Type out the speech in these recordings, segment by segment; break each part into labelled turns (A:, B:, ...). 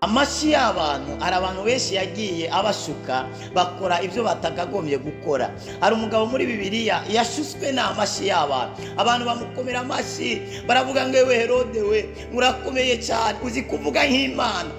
A: amashi y'abantu ari abantu benshi yagiye abashuka bakora ibyo batakagombye gukora. Hari umugabo muri Bibiliya yashutswe n'amashi y'abantu, abantu bamukomera amashi baravuga ngo ewe Herode we murakomeye cyane, uzi kuvuga nk'Imana,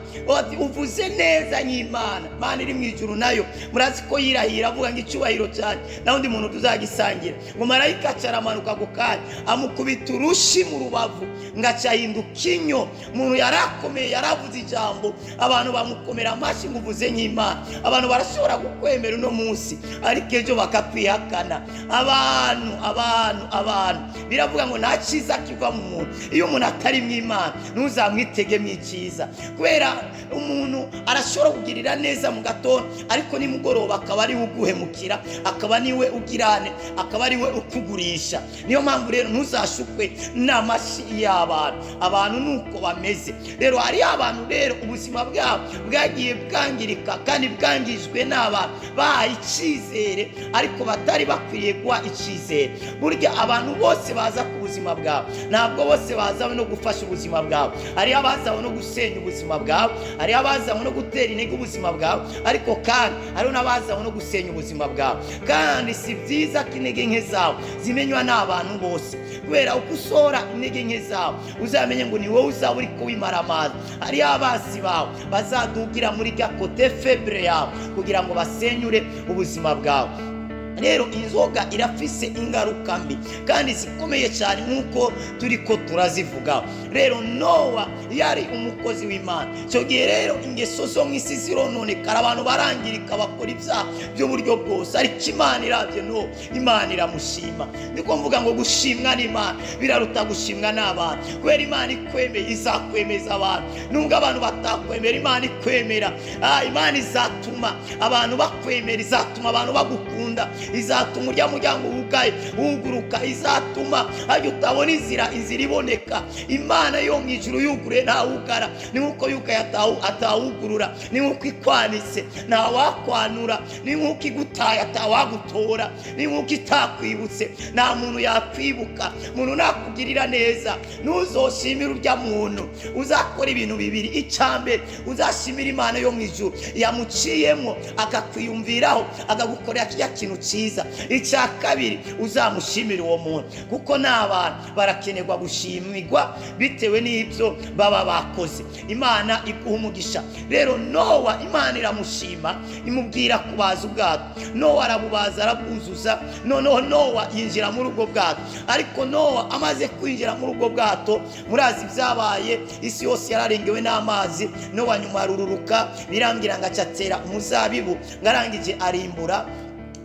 A: uvuze neza nk'Imana, Imana iri mu ijuru nayo murazi ko yirahira avuga ngo icyubahiro cyane na undi muntu tuzagisangira. Ngo marayika acaramanuka ako kanya amukubita urushi mu rubavu ngacahinduka inyo. Umuntu yarakomeye yaravuze ijambo, abantu bamukomera amashi ngo uvuze nk'Imana. Abantu barashobora kukwemera uno munsi ariko ejo bakakwihakana. Abantu biravuga ngo nta cyiza kiva mu muntu. Iyo umuntu atari mu Imana ntuzamwitege mu icyiza, kubera umuntu arashobora kugirira neza mu gatondo ariko nimugoroba akaba ari we uguhemukira, akaba niwe ugirane, akaba ari we ukugurisha. Niyo mpamvu rero ntuzashukwe n'amashi y'abantu. Abantu nuko bameze. Rero hari abantu rero ubuzima bwabo bwagiye bwangirika kandi bwangijwe n'abantu bahaye icyizere ariko batari bakwiriye guha icyizere. Burya abantu bose baza ku buzima bwawe ntabwo bose bazawe no gufasha ubuzima bwawe. Hari abazawe no gusenya ubuzima bwawe, hari abazawe no gutera intege ubuzima bwawe, ariko kandi hari n'abazawe no gusenya ubuzima bwawe. Kandi si byiza ko intege nke zawe zimenywa n'abantu bose, kubera uko usora intege nke zawe uzamenye ngo ni wowe uzaba uri kuwimara amazi. Hari abasi bawe bazadugira muri gakote febre yawe kugira ngo basenyure ubuzima bwawe. Rero inzoga irafise ingaruka mbi kandi zikomeye cyane nk'uko turi ko turazivuga. Rero Nowa yari umukozi w'Imana. Cyo gihe rero ingeso zo mu isi zirononekara, abantu barangirika bakora ibyaha by'uburyo bwose, ariko Imana iravye Nowa, Imana iramushima. Ndiko mvuga ngo gushimwa n'Imana biraruta gushimwa n'abantu, kubera Imana ikwemeye izakwemeza abantu. Nubwo abantu batakwemera, Imana ikwemera. Imana izatuma abantu bakwemera, izatuma abantu bagukunda, izatuma urya muryango wugaye wuguruka, izatuma hajya utabona inzira iboneka. Imana yo mu ijuru yugure ntawugara, ni nkuko yugaye atawugurura, ni nkuko ikwanitse ntawakwanura, ni nkuko igutaye atawagutora, ni nkuko itakwibutse nta muntu yakwibuka. Umuntu nakugirira neza ntuzoshimire urya muntu, uzakora ibintu bibiri. Icyambere uzashimira Imana yo mu ijuru yamuciyemo akakwiyumviraho akagukorera kijya kintu cyiza. Icya kabiri uzamushimira uwo muntu, kuko n'abantu barakenerwa gushimirwa bitewe n'ibyo baba bakoze. Imana iguha umugisha. Rero Nowa Imana iramushima, imubwira kubaza ubwato. Nowa arabubaza arabwuzuza, noneho Nowa yinjira muri ubwo bwato. Ariko Nowa amaze kwinjira muri ubwo bwato, murazi byabaye, isi yose yararengewe n'amazi. Nowa nyuma arururuka, birambwira ngo acatera umuzabibu, ngarangije arimbura.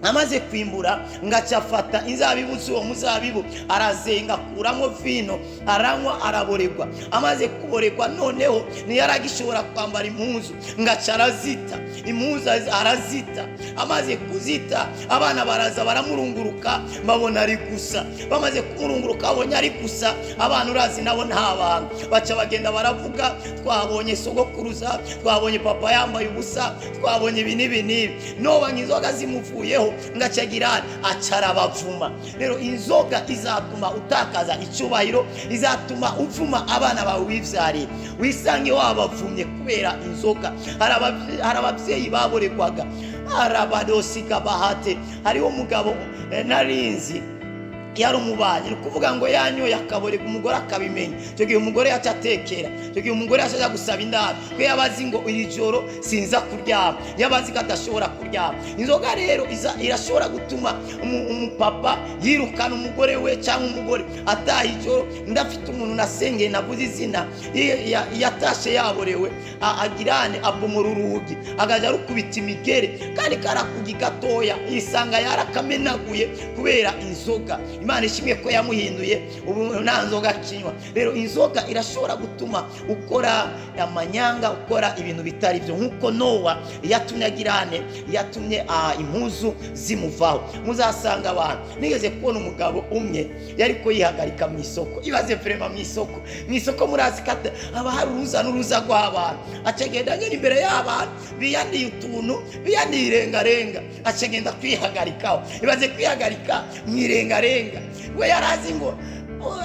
A: Amaze kwimbura ngacafata inzabibu z'uwo muzabibu arazenga, kuramo vino, aranywa, araboregwa. Amaze kuboregwa noneho ntiyaragishobora kwambara impuzu, ngaca arazita impuzu, arazita. Amaze kuzita abana baraza baramurunguruka, babona ari gusa. Bamaze kumurunguruka babonye ari gusa, abantu urazi nabo nta bantu, baca bagenda baravuga, twabonye sogokuruza, twabonye papa yambaye ubusa, twabonye ibi n'ibi n'ibi. Nowa nk'inzoga zimuvuyeho ngacagira acara bavuma. Rero inzoga izatuma utakaza icyubahiro, izatuma uvuma abana bawe wivyariye, wisange wabavumye kubera inzoga. Hari ababyeyi baboregwaga, arabadosika bahate. Hariho umugabo narinzi yari umubanyi, kuvuga ngo yanyoye akaborega, umugore akabimenya. Cyo gihe umugore yaca atekera, cyo gihe umugore yaca gusaba indaro, ko yabazi ngo iri joro sinza kuryama, yabazi ko adashobora kuryama. Inzoga rero irashobora gutuma umupapa yirukana umugore we, cyangwa umugore ataha ijoro. Ndafite umuntu nasengeye navuze izina, yatashe yaborewe, agirane abomora urugi, agaja rukubita imigere, kandi karakugi gatoya yisanga yarakamenaguye kubera inzoga. Imana ishimwe ko yamuhinduye, ubu nta nzoga kinywa. Rero inzoga irashobora gutuma ukora amanyanga, ukora ibintu bitari byo, nkuko Nowa yatumye agirane, yatumye impuzu zimuvaho. Muzasanga abantu, nigeze kubona umugabo umwe yari ko yihagarika mu isoko. Ibaze vrema mu isoko murazi kata aba hari uruza n'uruza rw'abantu, acegenda nyine imbere y'abantu biyandiye utuntu, biyandiye irengarenga, acegenda kwihagarikaho. Ibaze kwihagarika mwirengarenga, we yarazi ngo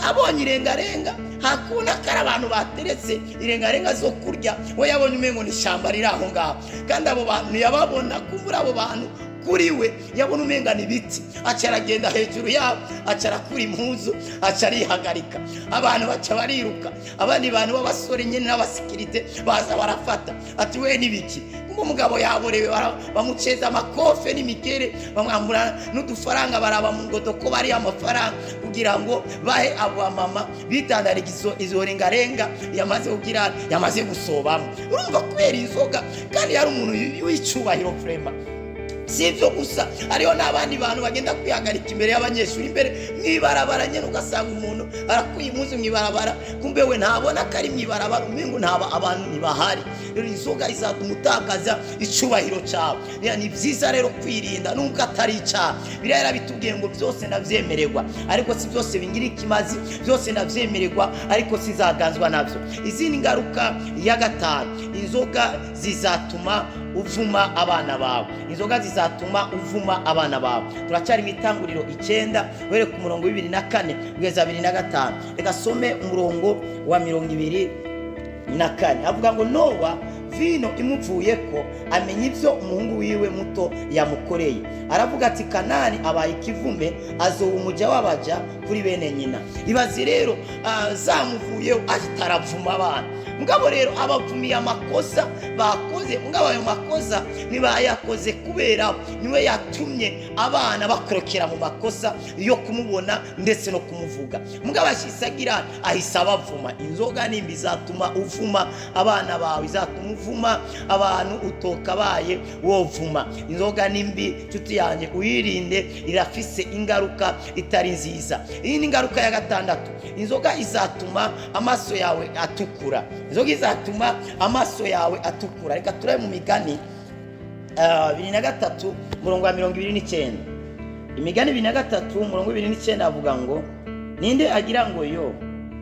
A: abonye irengarenga hakuna kari abantu bateretse irengarenga zo kurya, we yabonye umengo ni ishyamba riri aho ngaho, kandi abo bantu yababona kumbura abo bantu kuri we yabona umenga ni biti, acaragenda hejuru yabo, acarakura impuzu, acarihagarika, abantu baca bariruka, abandi bantu b'abasore nyene n'abasikirite baza barafata ati we nibiki, umugabo yaborewe bamuceza amakofe n'imikere, bamwambura n'udufaranga, baraba mu ngodo ko bari amafaranga kugira ngo bahe abo mama bitandariza izo rengarenga yamaze gusobamo. Urumva kubera inzoga, kandi yari umuntu w'icubahiro frema. Si ibyo gusa, hariho n'abandi bantu bagenda kwihagarika imbere y'abanyeshuri, imbere mwibarabara nyene, ugasanga umuntu arakuye impuzu mwibarabara, kumbe we ntabona ko ari mwibarabara, umengo ntaba abantu ntibahari. Rero inzoga izatuma utakaza icubahiro cyawe. Ni byiza rero kwirinda, nubwo atari icyaha. Biriya yarabitubwiye ngo byose ndavyemererwa, ariko si byose bingira ikimazi, byose ndavyemererwa ariko sizaganzwa navyo. Izindi ngaruka ya gatanu, inzoga zizatuma uvuma abana bawe. Inzoga zizatuma uvuma abana bawe. Turacyari mu Itanguriro 9 were ku murongo 24 kugeza 25. Reka some umurongo wa 24. Avuga ngo Nowa vino imuvuyeko amenya ivyo umuhungu wiwe muto yamukoreye. Aravuga ati Kanani abaye ikivume, azoba umuja w'abaja kuri bene nyina. Ibazi rero zamuvuyeho ahitaravuma abana. Mugabo rero abavumiye amakosa bakoze, mugabo ayo makosa ntibayakoze kubera niwe yatumye abana bakorokera mu makosa yo kumubona ndetse no kumuvuga. Mugabo ashisagira ahisa abavuma. Inzoga nimbi izatuma uvuma abana bawe, izatuma uvuma abantu utokabaye wovuma. Inzoga nimbi nshuti yanjye uyirinde, irafise ingaruka itari nziza. Iyi ni ingaruka ya gatandatu, inzoga izatuma amaso yawe atukura. Inzoga izatuma amaso yawe atukura. Reka turabe mu Migani 23 murongo wa 29. Imigani 23 murongo 29 avuga ngo ninde agira ngo yo,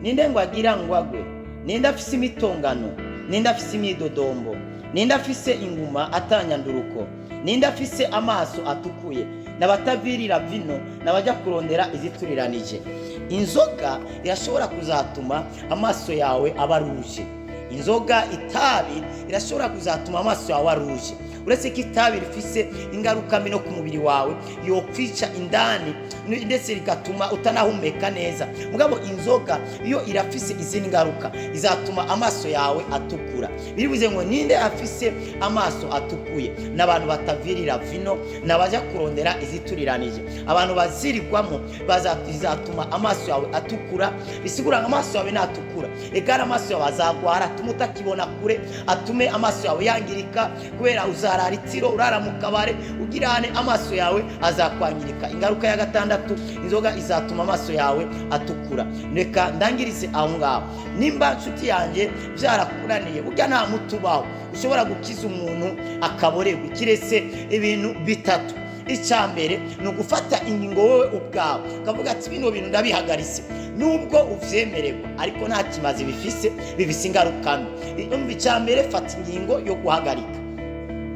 A: ninde ngo agira ngo agwe, ninde afise imitongano, ninde afise imidodombo, ninde afise inguma atanyanduruko, ninde afise amaso atukuye, n'abatavirira vino n'abajya kurondera izituriranije. Inzoga irashobora kuzatuma amaso yawe abaruje. Inzoga, itabi irashobora kuzatuma amaso yawe aruje. Uretse ko itabi rifise ingaruka mbi no ku mubiri wawe, yo kwica indani ndetse rigatuma utanahumeka neza. Mugabo inzoga iyo irafise izindi ngaruka, izatuma amaso yawe atukura. Biribuze ngo ninde afise amaso atukuye, n'abantu batavirira vino n'abaja kurondera izituriranije. Abantu bazirigwamo bazatuma amaso yawe atukura. Bisigura ngo amaso yawe natukura, egara amaso yawe azagwara, tumutakibona kure, atume amaso yawe yangirika, kubera uzararitiro urara mu kabare ugirane, amaso yawe azakwangirika. Ingaruka ya gatandatu, inzoga izatuma amaso yawe atukura. Reka ndangirize aho ngaho. Nimba nshuti yanjye byarakuraniye, burya nta mutubaho ushobora gukiza umuntu akaborerwa, kiretse ibintu bitatu. Icyambere ni ugufata ingingo wowe ubwawe, ukavuga ati bino bintu ndabihagaritse, nubwo uvyemererwa ariko nta kimazi bifise ingaruka mbi. Icyambere, fata ingingo yo guhagarika,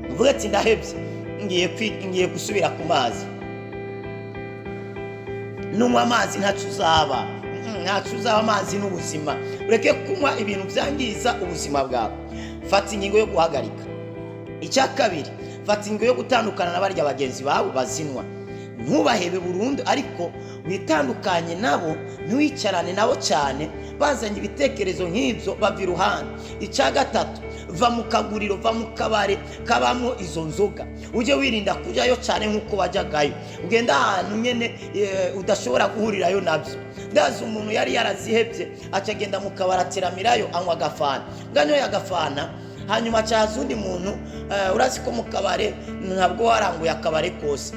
A: uvuga ati ndahebye, ngiye gusubira ku mazi. Nunywa amazi ntacu uzaba, amazi n'ubuzima. Ureke kunywa ibintu byangiza ubuzima bwawe. Fata ingingo yo guhagarika. Icya kabiri, fata ingingo yo gutandukana n'abarya bagenzi bawe bazinwa. Ntubahebe burundu, ariko witandukanye nabo, ntiwicarane nabo cyane, bazanye ibitekerezo nk'ibyo bava iruhande. Icya gatatu, va mu kaguriro, va mu kabare kabamo izo nzoga, ujye wirinda kujyayo cyane nk'uko wajyagayo. Ugenda ahantu nyene udashobora guhurirayo nabyo. Ndazi umuntu yari yarazihebye, acagenda mu kabare ateramirayo, anywa agafana. Nganyoye agafana, hanyuma cyaza undi muntu, urazi ko mu kabare ntabwo waranguye akabare kose.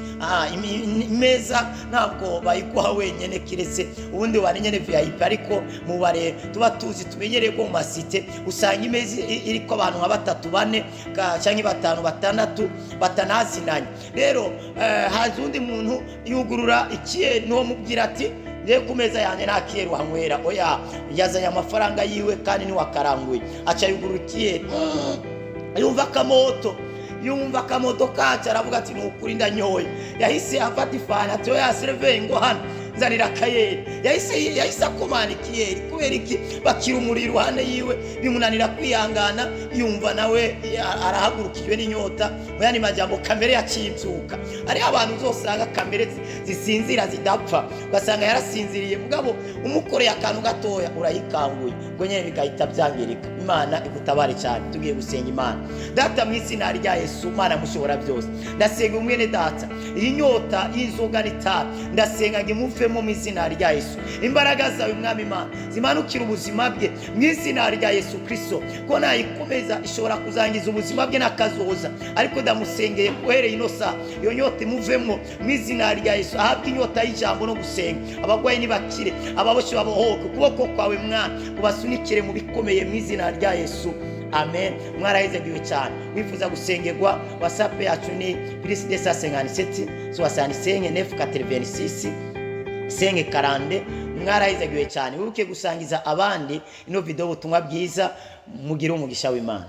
A: Imeza ntabwo bayikuha wenyene, kiretse ubundi wari nyene VIP, ariko mu bare tuba tuzi tumenyereye ko mu masite usanga imeza iriko abantu nka 3 4 cyangwa 5 6 batanazinanye. Rero haza undi muntu yugurura ikiye, no mubwira ati ngiye ku meza yanjye nta kiyeru hanywera. Oya, yazanye amafaranga yiwe kandi ni wakaranguye, aca yugurukiye, yumva akamoto kacu, aravuga ati nukuri ndanyoye. Yahise afata ifana ati oya serve ngo hano nzanira akayeri. Yahise akomana ikiyeri. Kubera iki? Bakira umuriro iruhande yiwe, bimunanira kwihangana, yumva nawe arahagurukijwe n'inyota. Mu yandi majambo, kamere yacibyuka. Ari abantu uzosanga kamere zisinzira zidapfa, ugasanga yarasinziriye, mugabo umukoreye akantu gatoya urayikanguye, ngo nyene bigahita byangirika. Imana igutabare cyane. Tugiye gusenga Imana. Data, mu izina rya Yesu, Mana mushobora byose, ndasenga umwene data, iyi nyota y'inzoga n'itabi ndasenga ngo imuvemo mu izina rya Yesu. Imbaraga zawe Mwami Imana zimanukira ubuzima bwe mu izina rya Yesu Kristo, ko nayikomeza ishobora kuzangiza ubuzima bwe n'akazoza. Ariko ndamusengeye uhereye ino saha, iyo nyota imuvemo mu izina rya Yesu. Ahabwe inyota y'ijambo no gusenga. Abagwayi nibakire, ababoshye babohoke. Ukuboko kwawe Mwana ubasunikire mu bikomeye mu izina rya Yesu. Amen. Mwarahezegiwe cyane. Wifuza gusengerwa, WhatsApp yacu ni +257 65 986 mwarahezegiwe cyane. Wibuke gusangiza abandi ino video ubutumwa bwiza. Mugire umugisha w'Imana.